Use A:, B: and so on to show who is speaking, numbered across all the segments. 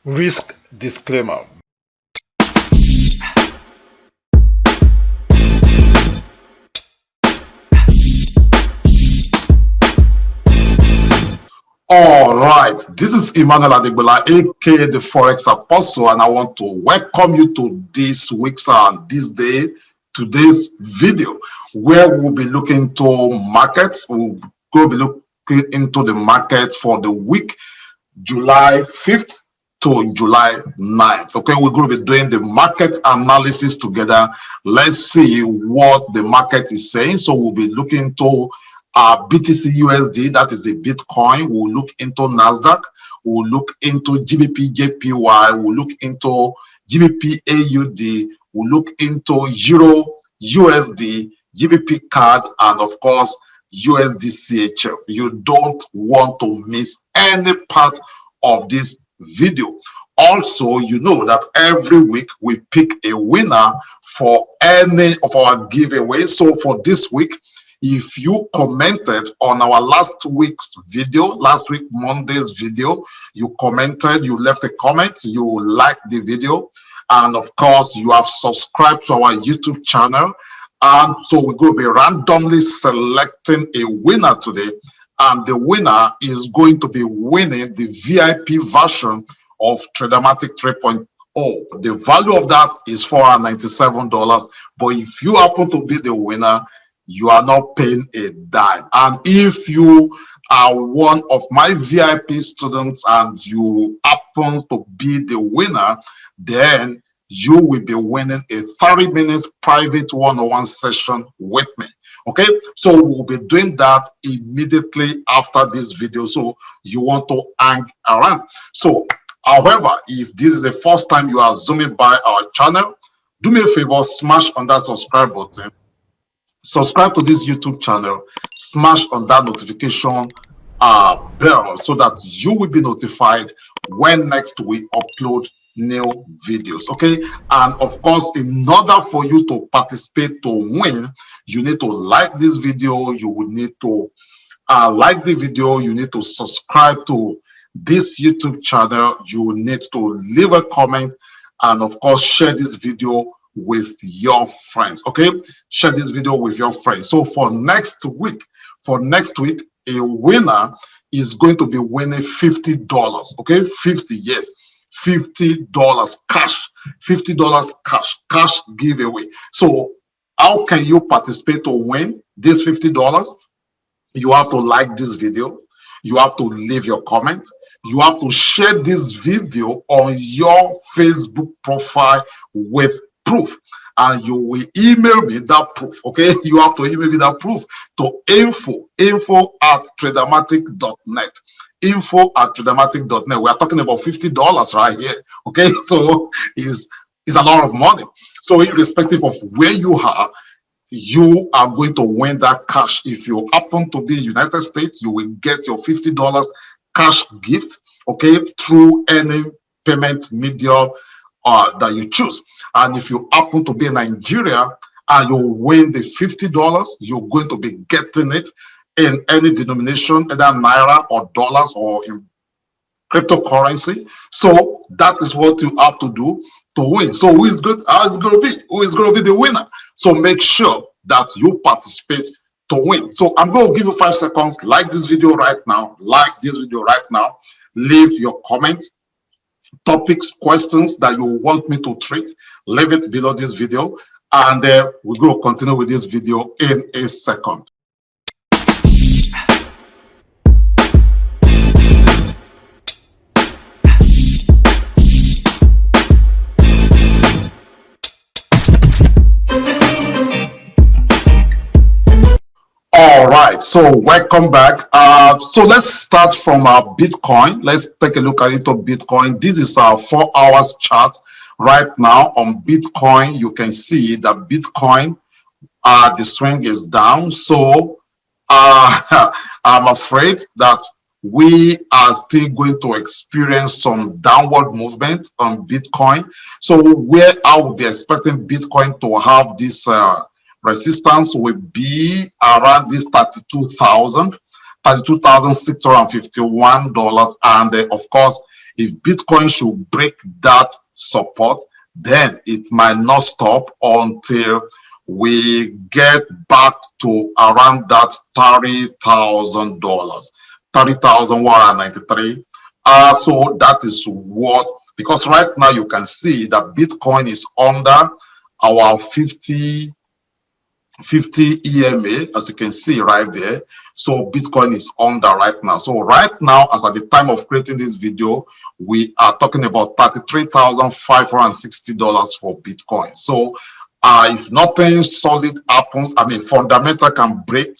A: Risk disclaimer. All right, this is Emmanuel Adegbola, aka the Forex Apostle, and I want to welcome you to this week's and today's video, where we'll be looking to markets. We'll go be looking into the market for the week July 5th to July 9th. Okay, we're going to be doing the market analysis together. Let's see what the market is saying. So we'll be looking to BTCUSD, that is the Bitcoin. We'll look into NASDAQ. We'll look into Gbp Jpy. We'll look into GBPAUD. We'll look into EURUSD, GBPCAD, and of course USDCHF. You don't want to miss any part of this video. Also, you know that every week we pick a winner for any of our giveaways. So for this week, if you commented on our last week's video, last week Monday's video, you commented, you left a comment, you liked the video, and of course you have subscribed to our YouTube channel. And so we're going to be randomly selecting a winner today, and the winner is going to be winning the VIP version of TraderMatic 3.0. The value of that is $497, but if you happen to be the winner, you are not paying a dime. And if you are one of my VIP students and you happen to be the winner, then you will be winning a 30 minutes private one-on-one session with me. Okay, so we'll be doing that immediately after this video, so you want to hang around. So however, if this is the first time you are zooming by our channel, do me a favor, smash on that subscribe button, subscribe to this YouTube channel, smash on that notification bell so that you will be notified when next we upload new videos. Okay, and of course, in order for you to participate to win, you need to like this video, you will need to like the video, you need to subscribe to this YouTube channel, you need to leave a comment, and of course share this video with your friends. Okay, share this video with your friends. So for next week, a winner is going to be winning $50. Okay, 50, yes, $50 cash, $50 cash giveaway. So how can you participate to win this $50? You have to like this video, you have to leave your comment, you have to share this video on your Facebook profile with proof, and you will email me that proof. Okay, you have to email me that proof to info@tradermatic.net, info@tradermatic.net. We are talking about $50 right here. Okay, so it's a lot of money. So irrespective of where you are going to win that cash. If you happen to be in the United States, you will get your $50 cash gift, okay, through any payment medium that you choose. And if you happen to be in Nigeria and you win the $50, you're going to be getting it in any denomination, either naira or dollars or in cryptocurrency. So that is what you have to do to win. So who is going to be the winner? So make sure that you participate to win. So I'm going to give you 5 seconds. Like this video right now, leave your comments, topics, questions that you want me to treat, leave it below this video, and we're going to continue with this video in a second. All right, so welcome back. So let's start from our Bitcoin. Let's take a look at it on Bitcoin. This is our 4 hours chart right now on Bitcoin. You can see that Bitcoin, the swing is down. So I'm afraid that we are still going to experience some downward movement on Bitcoin. So where I would be expecting Bitcoin to have this resistance will be around this $32,651, and of course If Bitcoin should break that support, then it might not stop until we get back to around that $30,000, 30,193. So that is what, because right now you can see that Bitcoin is under our 50 EMA, as you can see right there. So Bitcoin is under right now. So right now, as at the time of creating this video, we are talking about $33,560 for Bitcoin. So if nothing solid happens, I mean fundamental can break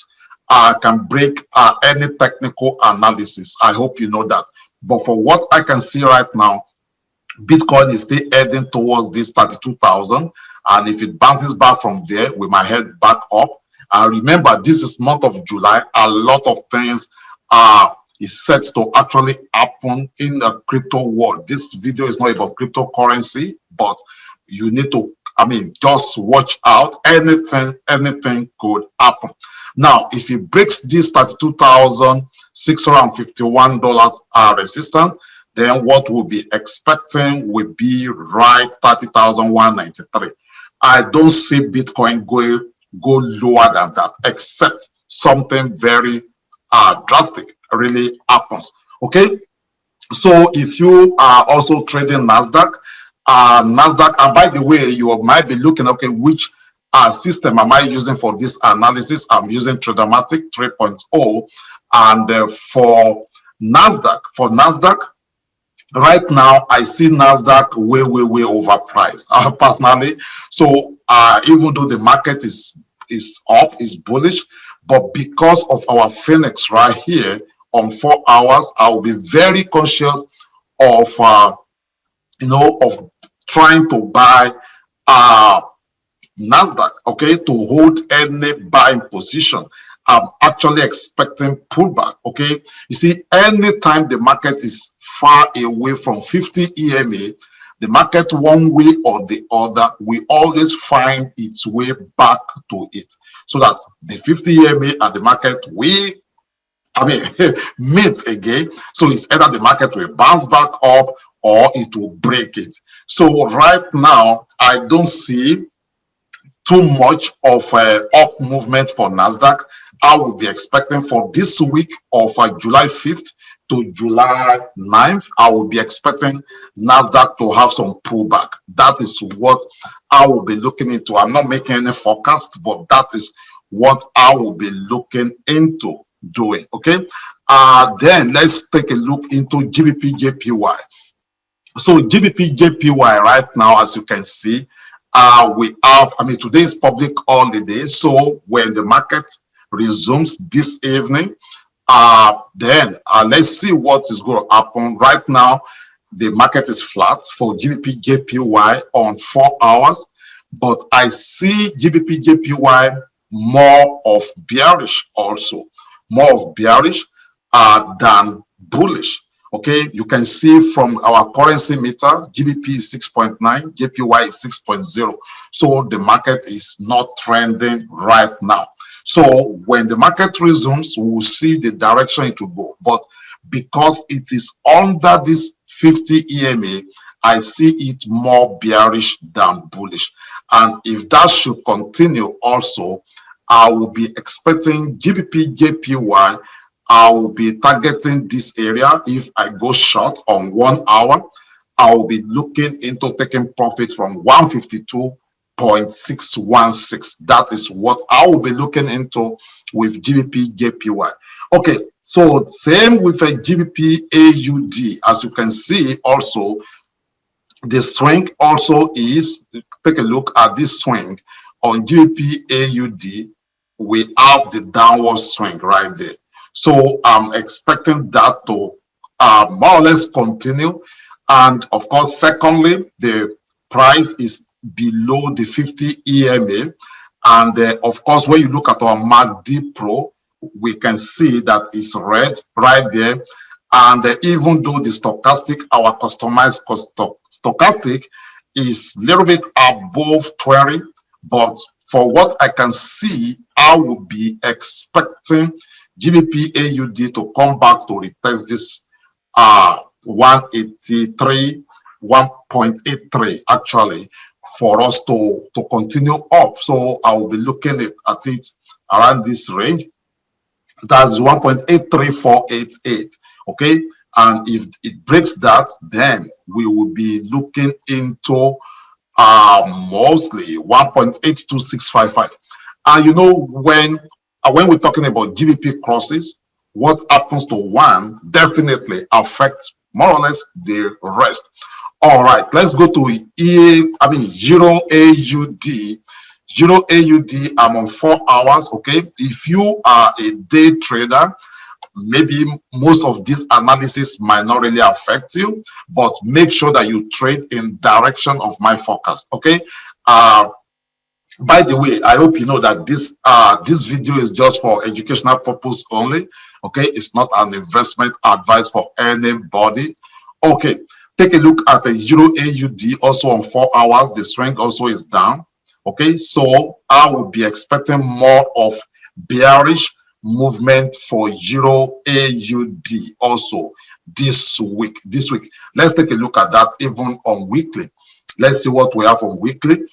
A: any technical analysis. I hope you know that. But for what I can see right now, Bitcoin is still heading towards this 32,000, and if it bounces back from there, we might head back up. And remember, this is month of July. A lot of things is set to actually happen in the crypto world. This video is not about cryptocurrency, but you need to, I mean, just watch out. Anything could happen. Now, if it breaks this $32,651 resistance, then what we'll be expecting will be right 30,193. I don't see Bitcoin go lower than that, except something very drastic really happens. Okay, so if you are also trading NASDAQ, and by the way, you might be looking, okay, which system am I using for this analysis? I'm using TraderMatic 3.0, and for NASDAQ, right now I see NASDAQ way overpriced personally. So even though the market is up, is bullish, but because of our Phoenix right here on 4 hours, I will be very conscious of of trying to buy NASDAQ, okay, to hold any buying position. I'm actually expecting pullback. Okay, you see, anytime the market is far away from 50 EMA, the market one way or the other, we always find its way back to it, so that the 50 EMA and the market meet again. So it's either the market will bounce back up or it will break it. So right now, I don't see too much of up movement for NASDAQ. I will be expecting for this week of July 5th to July 9th, I will be expecting NASDAQ to have some pullback. That is what I will be looking into. I'm not making any forecast, but that is what I will be looking into doing. Okay, then let's take a look into GBP Jpy. So GBP Jpy right now, as you can see, we have, today is public holiday, so when the market resumes this evening, then let's see what is going to happen. Right now, the market is flat for GBP Jpy on 4 hours, but I see GBP Jpy more of bearish, also more of bearish than bullish. Okay, you can see from our currency meter, GBP is 6.9, Jpy is 6.0. So the market is not trending right now. So when the market resumes, we will see the direction it will go. But because it is under this 50 EMA, I see it more bearish than bullish. And if that should continue also, I will be expecting GBP Jpy. I will be targeting this area. If I go short on 1 hour, I will be looking into taking profit from 152.616. That is what I will be looking into with GBP Jpy. Okay, so same with a GBP AUD. As you can see also, the swing also is, take a look at this swing on GBP AUD. We have the downward swing right there. So I'm expecting that to more or less continue. And of course, secondly, the price is below the 50 EMA. And of course, when you look at our MACD Pro, we can see that it's red right there. And even though the stochastic, our customized stochastic is a little bit above 20, but for what I can see, I will be expecting GBP AUD to come back to retest this 183, 1.83 actually, for us to continue up. So I will be looking at it around this range. That's 1.83488. Okay, and if it breaks that, then we will be looking into mostly 1.82655. And you know, when we're talking about GBP crosses, what happens to one definitely affects more or less the rest. All right, let's go to Euro AUD. Euro AUD, I'm on 4 hours. Okay, if you are a day trader, maybe most of this analysis might not really affect you, but make sure that you trade in direction of my forecast. Okay, by the way, I hope you know that this video is just for educational purpose only. Okay, it's not an investment advice for anybody. Okay, take a look at the Euro AUD, also on 4 hours. The strength also is down. Okay, so I will be expecting more of bearish movement for Euro AUD also this week. Let's take a look at that even on weekly. Let's see what we have on weekly.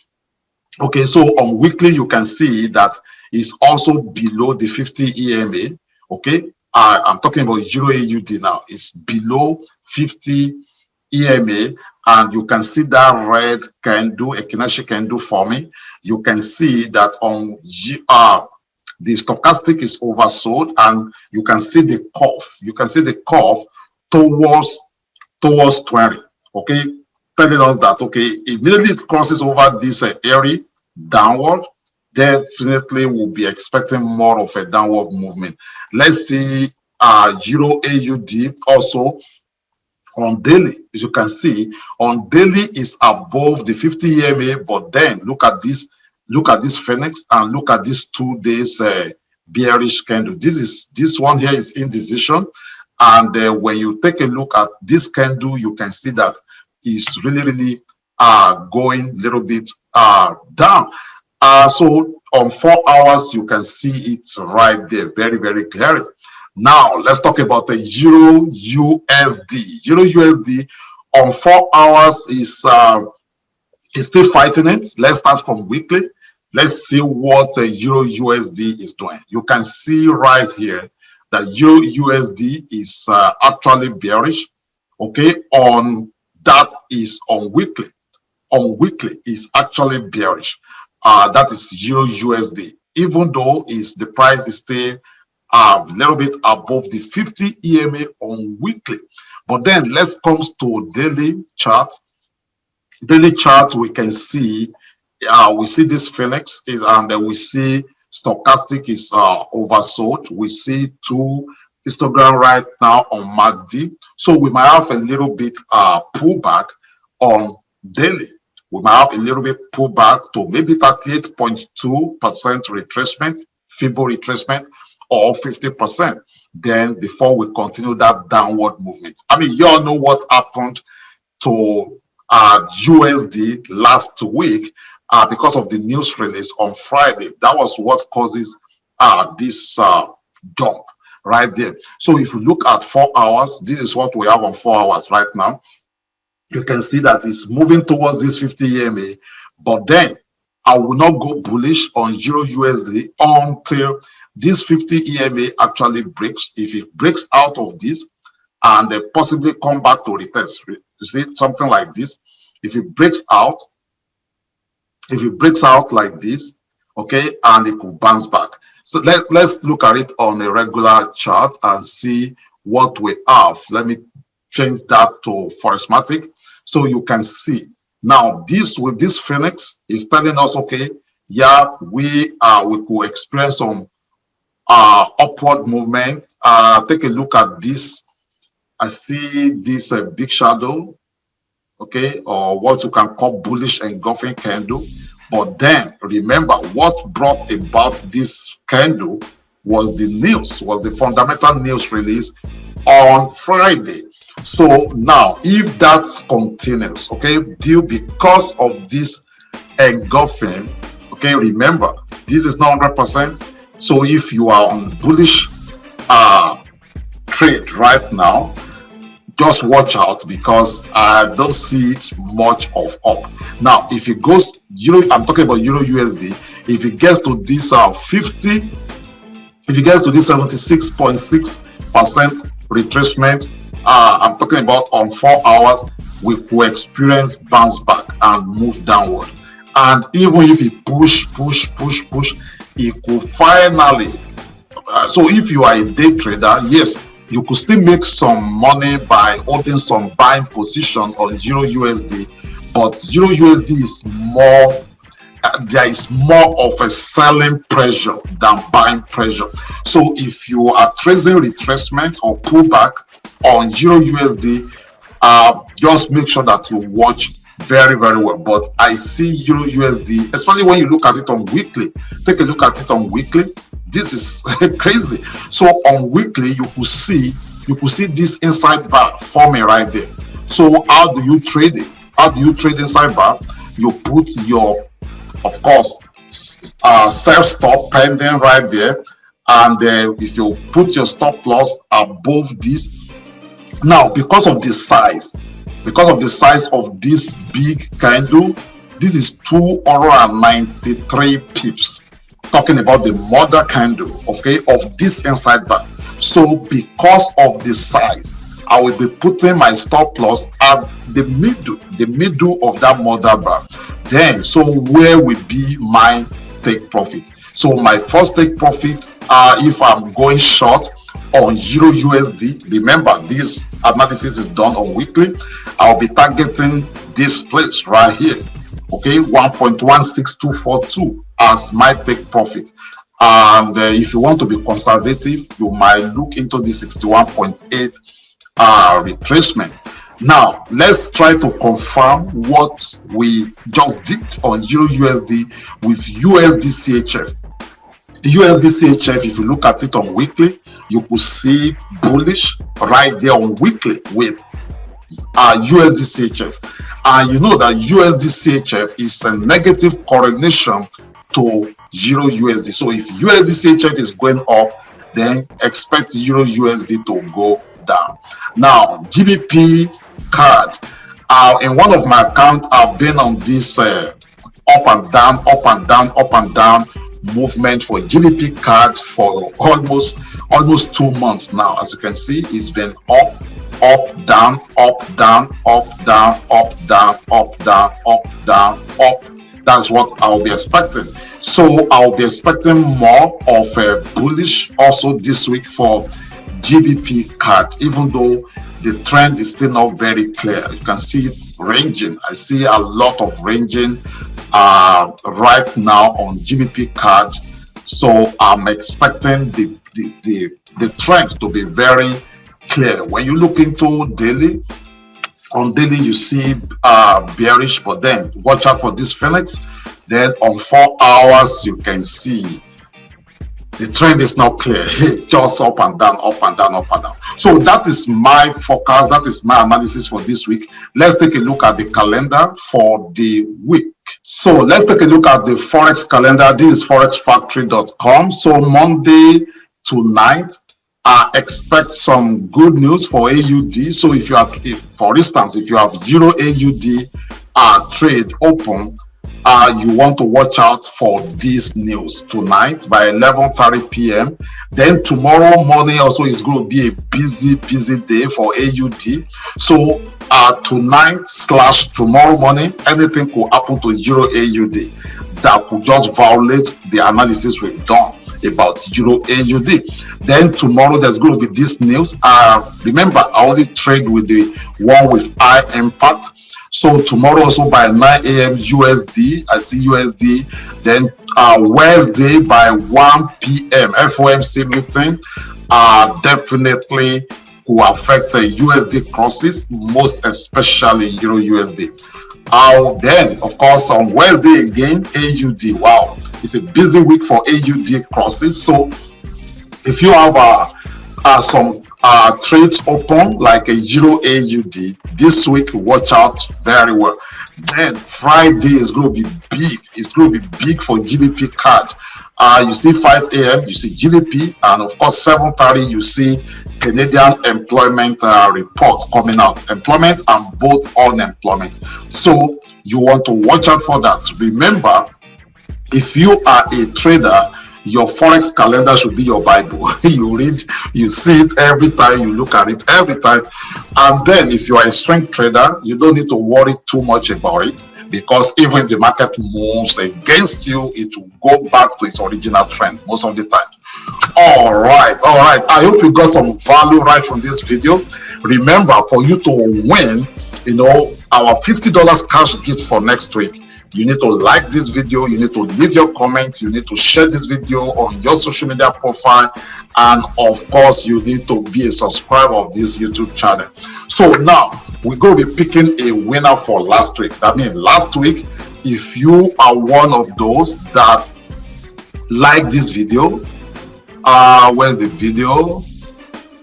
A: Okay, so on weekly you can see that it's also below the 50 EMA. Okay, I'm talking about Euro AUD now. It's below 50 EMA, and you can see that red candle, a Kinashi candle forming. You can see that on the stochastic is oversold, and you can see the curve. You can see the curve towards 20. Okay, telling us that okay, immediately it crosses over this area downward, definitely we'll be expecting more of a downward movement. Let's see Euro AUD also on daily. As you can see, on daily is above the 50 EMA, but then look at this Phoenix and look at this 2 days bearish candle. This one here is indecision, and when you take a look at this candle, you can see that it's really going a little bit down. So on 4 hours you can see it right there, very clearly. Now let's talk about the Euro USD. Euro USD on 4 hours is still fighting it. Let's start from weekly. Let's see what Euro USD is doing. You can see right here that Euro USD is actually bearish. Okay, that is on weekly. On weekly is actually bearish. That is Euro USD. Even though the price is still a little bit above the 50 EMA on weekly. But then let's come to daily chart. Daily chart, we can see we see this Phoenix and we see stochastic is oversold. We see 2 histogram right now on MACD. So we might have a little bit pullback on daily. We might have a little bit pullback to maybe 38.2% retracement, FIBO retracement, or 50%. Then before we continue that downward movement. I mean, you all know what happened to USD last week because of the news release on Friday. That was what causes this jump right there. So if you look at 4 hours, this is what we have on 4 hours right now. You can see that it's moving towards this 50 EMA, but then I will not go bullish on Euro USD until this 50 EMA actually breaks. If it breaks out of this and they possibly come back to retest, you see something like this. If it breaks out like this, okay, and it could bounce back. So let's look at it on a regular chart and see what we have. Let me change that to ForexMatic so you can see. Now this with this Phoenix is telling us, okay, yeah, we could experience some upward movement. Take a look at this. I see this big shadow, okay, or what you can call bullish engulfing candle. But then remember, what brought about this candle was the news, was the fundamental news release on Friday. So now if that continues, okay, due because of this engulfing, okay, remember this is not 100%. So if you are on bullish trade right now, just watch out, because I don't see it much of up. Now, if it goes euro, I'm talking about euro USD, if it gets to this 50, if it gets to this 76.6% retracement, I'm talking about on 4 hours, we could experience bounce back and move downward. And even if it push, it could finally, so if you are a day trader, yes, you could still make some money by holding some buying position on euro USD, but euro USD is more, there is more of a selling pressure than buying pressure. So if you are tracing retracement or pullback on euro USD, just make sure that you watch very well. But I see euro USD, especially when you look at it on weekly. Take a look at it on weekly. This is crazy. So on weekly, you could see this inside bar forming right there. So how do you trade it? How do you trade inside bar? You put your, of course, self stop pending right there, and if you put your stop loss above this, now because of the size of this big candle, this is 293 pips. Talking about the mother candle, okay, of this inside bar. So because of the size, I will be putting my stop loss at the middle of that mother bar. Then, so where will be my take profit? So my first take profit, if I'm going short on euro USD, remember this analysis is done on weekly, I'll be targeting this place right here, okay, 1.16242 as my take profit. And if you want to be conservative, you might look into the 61.8 retracement. Now let's try to confirm what we just did on euro USD with USDCHF. USDCHF, if you look at it on weekly, you could see bullish right there on weekly with USDCHF. And you know that USDCHF is a negative correlation to euro USD. So if USDCHF is going up, then expect euro USD to go down. Now GBPCAD, in one of my accounts, I've been on this up and down movement for GBPCAD for almost 2 months now. As you can see, it's been up, down, up. That's what I'll be expecting. So I'll be expecting more of a bullish also this week for GBPCAD, even though the trend is still not very clear. You can see it ranging. I see a lot of ranging right now on GBPCAD. So I'm expecting the trend to be very clear. When you look into daily, on daily you see bearish, but then watch out for this Phoenix. Then on 4 hours you can see the trend is not clear. It's just up and down. So that is my forecast, that is my analysis for this week. Let's take a look at the calendar for the week. So let's take a look at the Forex calendar. This is forexfactory.com. So Monday tonight, I expect some good news for AUD. So if you have, for instance, if you have Euro AUD trade open, you want to watch out for this news tonight by 11:30 p.m. Then tomorrow morning also is going to be a busy day for AUD. So tonight/tomorrow morning, anything could happen to Euro AUD that could just violate the analysis we've done about Euro AUD. Then tomorrow there's going to be this news. Remember, I only trade with the one with high impact. So tomorrow also by 9 a.m. USD, I see USD. Then Wednesday by 1 p.m. FOMC meeting definitely could affect the USD crosses, most especially Euro USD. Then of course on Wednesday again, AUD. Wow, it's a busy week for AUD crosses. So if you have some trades open like a Euro AUD this week, watch out very well. Then Friday is going to be big. It's going to be big for GBPCAD. You see 5 a.m. you see GBP, and of course 7:30 you see Canadian employment report coming out, employment and both unemployment. So you want to watch out for that. Remember, if you are a trader, your Forex calendar should be your Bible. You read, you see it every time, you look at it every time. And then if you are a swing trader, you don't need to worry too much about it, because even if the market moves against you, it will go back to its original trend most of the time. All right. I hope you got some value right from this video. Remember, for you to win, our $50 cash gift for next week, you need to like this video, you need to leave your comment, you need to share this video on your social media profile, and of course you need to be a subscriber of this YouTube channel. So now we're going to be picking a winner for last week. That means last week, if you are one of those that like this video, where's the video?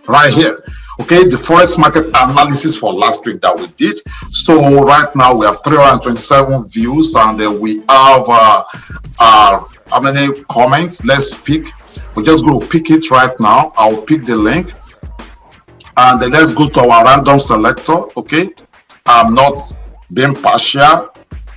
A: Right here. Okay, the Forex market analysis for last week that we did. So right now we have 327 views, and we have how many comments? Let's pick. We're just going to pick it right now. I'll pick the link, and then let's go to our random selector. Okay, I'm not being partial.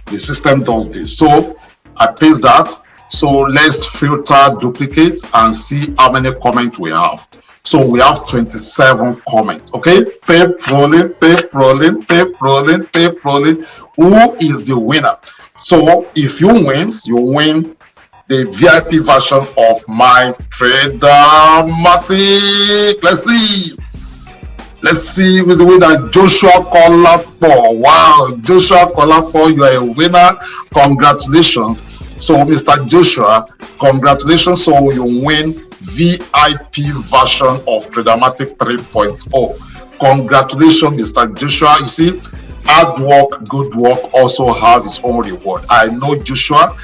A: The system does this. So I paste that. So let's filter duplicate and see how many comments we have. So we have 27 comments. Okay, tape rolling, tape rolling, tape rolling, tape rolling. Who is the winner? So if you win the VIP version of my TraderMatic. Let's see who's the winner. Joshua Kolapo. Wow, Joshua Kolapo, you are a winner. Congratulations. So Mr. Joshua, congratulations. So you win VIP version of TraderMatic 3.0. Congratulations, Mr. Joshua. You see, hard work, good work also have its own reward. I know Joshua.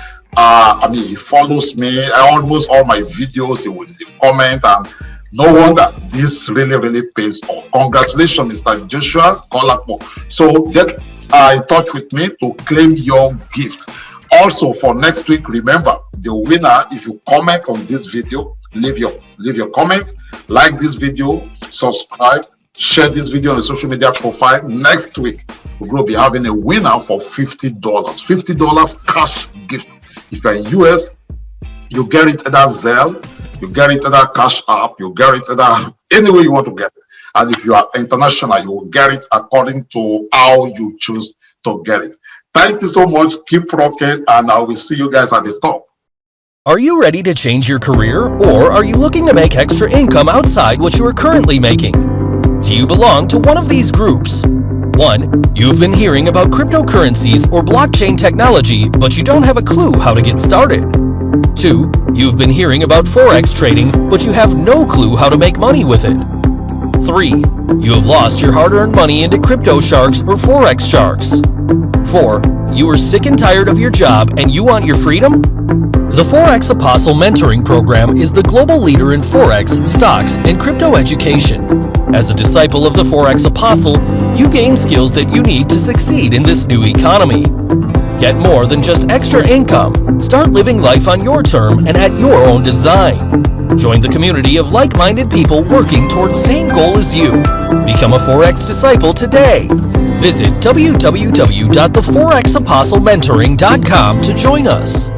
A: He follows me. Almost all my videos, he will leave comment, and no wonder this really pays off. Congratulations, Mr. Joshua Kolapo. So get in touch with me to claim your gift. Also for next week, remember the winner, if you comment on this video, leave your comment, like this video, subscribe, share this video on the social media profile. Next week we're going to be having a winner for $50 cash gift. If you're in US, you get it either Zelle, you get it either Cash App, you get it either any way you want to get it. And if you are international, you will get it according to how you choose to get it. Thank you so much. Keep rocking, and I will see you guys at the top.
B: Are you ready to change your career, or are you looking to make extra income outside what you are currently making? Do you belong to one of these groups? 1. You've been hearing about cryptocurrencies or blockchain technology, but you don't have a clue how to get started. 2. You've been hearing about Forex trading, but you have no clue how to make money with it. 3. You have lost your hard-earned money into crypto sharks or Forex sharks. 4. You are sick and tired of your job and you want your freedom? The Forex Apostle Mentoring Program is the global leader in Forex, stocks, and crypto education. As a disciple of the Forex Apostle, you gain skills that you need to succeed in this new economy. Get more than just extra income. Start living life on your term and at your own design. Join the community of like-minded people working towards the same goal as you. Become a Forex disciple today. Visit www.theforexapostlementoring.com to join us.